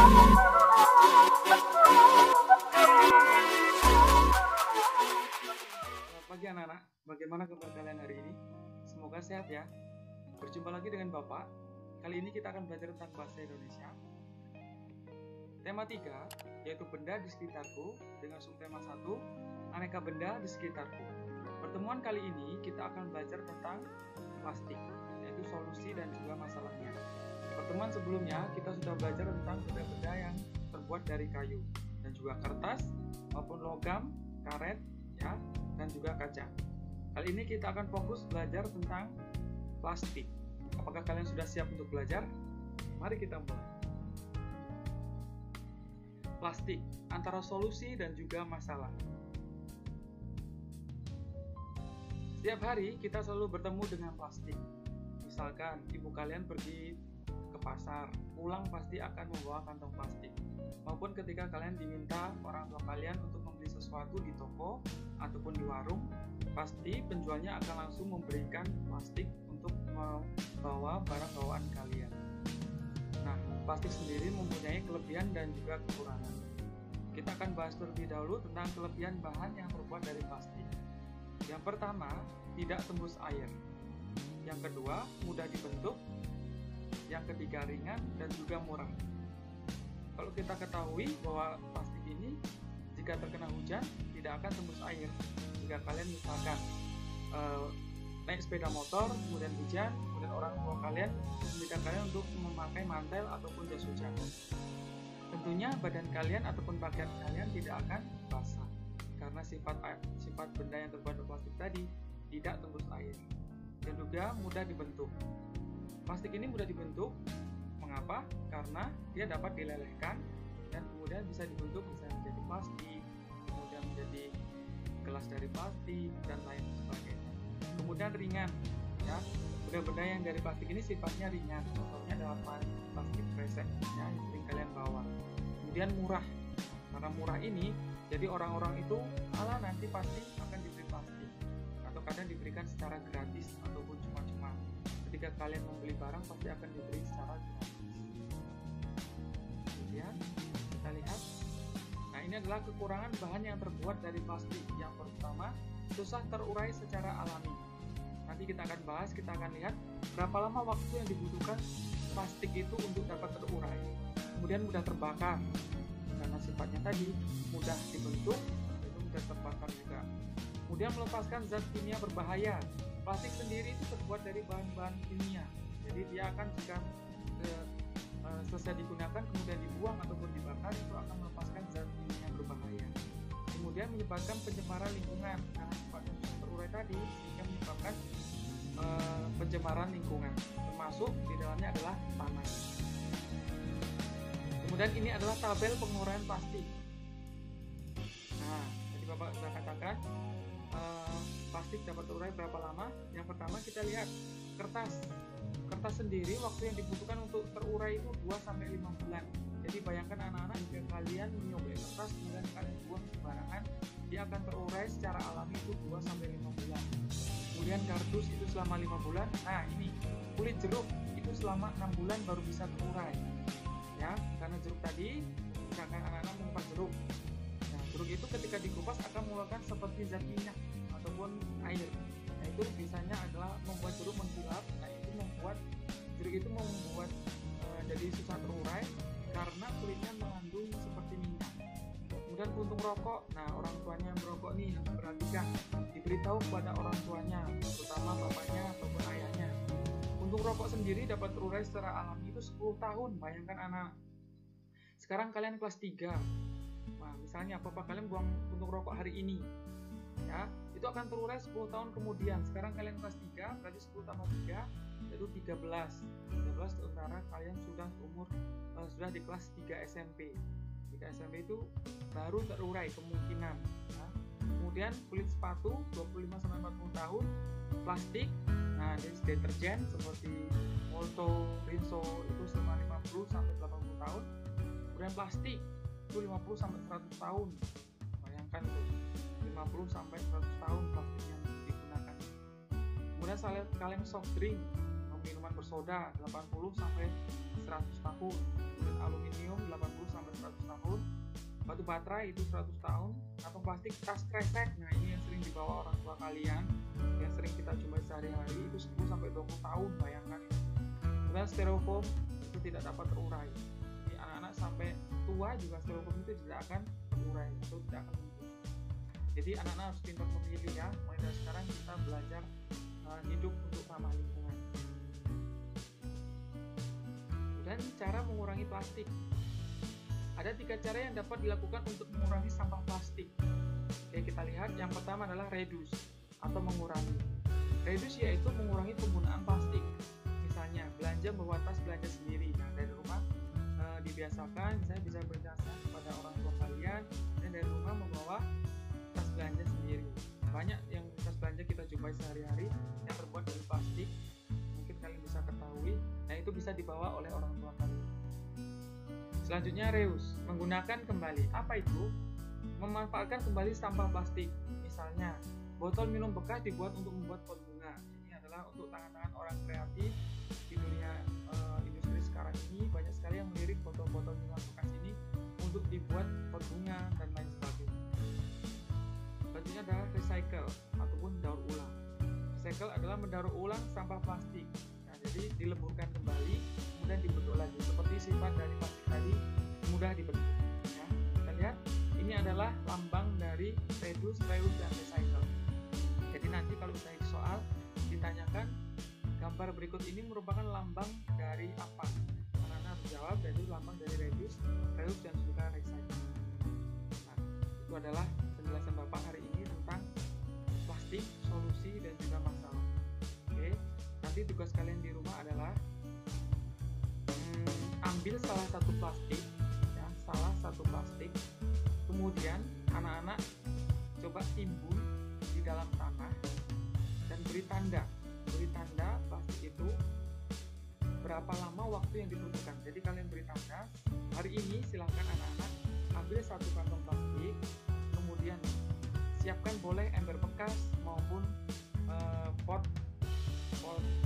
Selamat pagi anak-anak, bagaimana kabar kalian hari ini? Semoga sehat ya. Berjumpa lagi dengan Bapak. Kali ini kita akan belajar tentang bahasa Indonesia. Tema 3, yaitu benda di sekitarku, dengan subtema 1, aneka benda di sekitarku. Pertemuan kali ini kita akan belajar tentang plastik, yaitu solusi dan juga masalahnya. Pertemuan sebelumnya kita sudah belajar tentang benda-benda yang terbuat dari kayu dan juga kertas maupun logam, karet, ya, dan juga kaca. Kali ini kita akan fokus belajar tentang plastik. Apakah kalian sudah siap untuk belajar? Mari kita mulai. Plastik, antara solusi dan juga masalah. Setiap hari kita selalu bertemu dengan plastik. Misalkan ibu kalian pergi ke pasar, pulang pasti akan membawa kantong plastik. Maupun ketika kalian diminta orang tua kalian untuk membeli sesuatu di toko ataupun di warung, pasti penjualnya akan langsung memberikan plastik untuk membawa barang bawaan kalian. Nah, plastik sendiri mempunyai kelebihan dan juga kekurangan. Kita akan bahas terlebih dahulu tentang kelebihan bahan yang terbuat dari plastik. Yang pertama, tidak tembus air. Yang kedua, mudah dibentuk. Yang ketiga, ringan dan juga murah. Kalau kita ketahui bahwa plastik ini jika terkena hujan tidak akan tembus air. Jika kalian misalkan naik sepeda motor, kemudian hujan, kemudian orang tua kalian meminta kalian untuk memakai mantel ataupun jas hujan. Tentunya badan kalian ataupun pakaian kalian tidak akan basah karena sifat benda yang terbuat dari plastik tadi tidak tembus air dan juga mudah dibentuk. Plastik ini mudah dibentuk. Mengapa? Karena dia dapat dilelehkan dan kemudian bisa dibentuk, bisa menjadi plastik, kemudian menjadi gelas dari plastik dan lain sebagainya. Kemudian ringan, ya, benda-benda yang dari plastik ini sifatnya ringan. Contohnya adalah plastik kresek, ya, yang sering kalian bawa. Kemudian murah, karena murah ini, jadi orang-orang itu nanti pasti akan diberi plastik, atau kadang diberikan secara gratis ataupun cuma-cuma. Ketika kalian membeli barang pasti akan diberi secara gratis. Kemudian kita lihat, nah ini adalah kekurangan bahan yang terbuat dari plastik. Yang pertama, susah terurai secara alami. Nanti kita akan bahas, kita akan lihat berapa lama waktu yang dibutuhkan plastik itu untuk dapat terurai. Kemudian mudah terbakar, karena sifatnya tadi mudah dibentuk, itu mudah terbakar juga. Kemudian melepaskan zat kimia berbahaya. Plastik sendiri itu terbuat dari bahan-bahan kimia, jadi dia akan jika selesai digunakan kemudian dibuang ataupun dibakar itu akan melepaskan zat kimia berbahaya. Kemudian menyebabkan pencemaran lingkungan karena sifatnya terurai tadi, sehingga menyebabkan pencemaran lingkungan, termasuk di dalamnya adalah tanah. Kemudian ini adalah tabel penguraian plastik. Nah, tadi Bapak sudah katakan plastik dapat terurai berapa lama. Yang pertama kita lihat kertas. Kertas sendiri waktu yang dibutuhkan untuk terurai itu 2-5 bulan. Jadi bayangkan anak-anak, jika kalian menyobek kertas kemudian kalian buang sembarangan, dia akan terurai secara alami itu 2-5 bulan. Kemudian kardus itu selama 5 bulan. Nah, ini kulit jeruk itu selama 6 bulan baru bisa terurai. Ya, karena jeruk tadi, misalkan anak-anak mengupas jeruk. Nah, jeruk itu ketika dikupas akan mengeluarkan seperti zat minyak ataupun air. Nah, itu biasanya adalah membuat jeruk mengkilap. Nah, itu membuat jeruk itu membuat jadi susah terurai karena kulitnya mengandung seperti minyak. Kemudian puntung rokok. Nah, orang tuanya yang merokok nih harus perhatikan, diberitahu kepada orang tuanya, terutama bapaknya ataupun ayahnya. Puntung rokok sendiri dapat terurai secara alami itu 10 tahun. Bayangkan anak. Sekarang kalian kelas 3. Nah, misalnya bapak kalian buang puntung rokok hari ini, ya, itu akan terurai 10 tahun kemudian. Sekarang kalian kelas 3, berarti 10 tambah 3 yaitu 13 sementara kalian sudah sudah di kelas 3 SMP. 3 SMP itu baru terurai kemungkinan, ya. Kemudian kulit sepatu 25-40 tahun. Plastik, nah jenis deterjen seperti Molto, Rinso itu selama 50-80 tahun. Kemudian plastik itu 50-100 tahun. Bayangkan itu 50-100 tahun plastik yang digunakan. Kemudian kaleng soft drink, minuman bersoda 80-100 tahun. Kemudian aluminium 80 batu baterai itu 100 tahun, kantong plastik tas kresek, nah ini yang sering dibawa orang tua kalian, yang sering kita jumpai sehari-hari, itu 10-20 tahun, bayangkan. Kemudian styrofoam itu tidak dapat terurai, jadi anak-anak sampai tua juga styrofoam itu tidak akan terurai atau tidak akan luntur. Jadi anak-anak harus pintar memilih ya, mulai dari sekarang kita belajar hidup untuk ramah lingkungan. Dan cara mengurangi plastik, ada 3 cara yang dapat dilakukan untuk mengurangi sampah plastik. Oke, kita lihat yang pertama adalah reduce atau mengurangi. Reduce yaitu mengurangi penggunaan plastik. Misalnya belanja bawa tas belanja sendiri. Nah, dari rumah dibiasakan saya bisa berjasa kepada orang tua kalian dan dari rumah membawa tas belanja sendiri. Banyak yang tas belanja kita jumpai sehari-hari yang terbuat dari plastik. Mungkin kalian bisa ketahui. Nah, itu bisa dibawa oleh orang tua kalian. Selanjutnya reuse, menggunakan kembali. Apa itu? Memanfaatkan kembali sampah plastik. Misalnya, botol minum bekas dibuat untuk membuat pot bunga. Ini adalah untuk tangan-tangan orang kreatif di dunia industri sekarang ini. Banyak sekali yang melirik botol-botol minuman bekas ini untuk dibuat pot bunga dan lain sebagainya. Selanjutnya adalah recycle ataupun daur ulang. Recycle adalah mendaur ulang sampah plastik. Nah, jadi dileburkan kembali, kemudian dibentuk lagi. Seperti sifat dari plastik tadi, mudah dibentuk. Ya, kita lihat ini adalah lambang dari reduce, reuse, dan recycle. Jadi nanti kalau misalnya di soal ditanyakan gambar berikut ini merupakan lambang dari apa? Anak-anak harus jawab, yaitu lambang dari reduce, reuse, dan juga recycle. Nah, itu adalah penjelasan Bapak hari ini tentang plastik, solusi, dan juga masalah. Oke, nanti tugas kalian di rumah adalah ambil salah satu plastik, ya, salah satu plastik, kemudian anak-anak coba timbun di dalam tanah dan beri tanda plastik itu berapa lama waktu yang dibutuhkan. Jadi kalian beri tanda, hari ini silahkan anak-anak ambil satu kantong plastik, kemudian siapkan boleh ember bekas maupun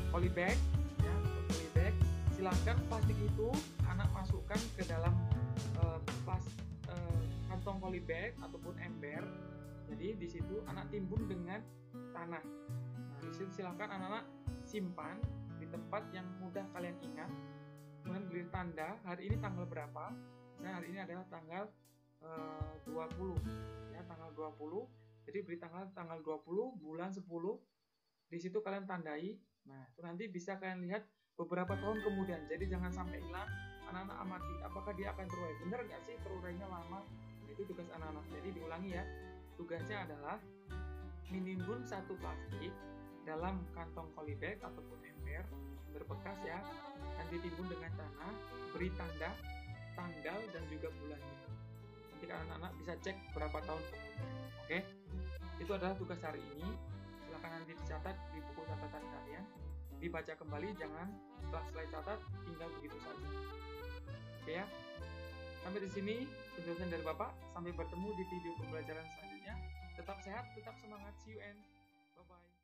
polybag, ya, polybag. Silahkan plastik itu anak masukkan ke dalam kantong polybag ataupun ember. Jadi di situ anak timbun dengan tanah. Nah, di situ silahkan anak-anak simpan di tempat yang mudah kalian ingat. Kemudian beri tanda hari ini tanggal berapa. Nah, hari ini adalah tanggal 20, ya, tanggal 20. Jadi beri tanggal 20 bulan 10. Di situ kalian tandai. Nah, itu nanti bisa kalian lihat beberapa tahun kemudian. Jadi jangan sampai hilang. Anak-anak amati apakah dia akan terurai. Benar nggak sih terurainya lama? Itu tugas anak-anak. Jadi diulangi ya. Tugasnya adalah menimbun satu plastik dalam kantong polybag ataupun ember berbekas ya, dan ditimbun dengan tanah, beri tanda, tanggal, dan juga bulannya. Nanti anak-anak bisa cek berapa tahun kemudian. Oke, itu adalah tugas hari ini. Silahkan nanti dicatat di buku catatan kalian, dibaca kembali, jangan setelah selesai catat tinggal begitu saja. Oke ya, sampai di sini penjelasan dari Bapak. Sampai bertemu di video pembelajaran selanjutnya. Tetap sehat, tetap semangat. See you and bye-bye.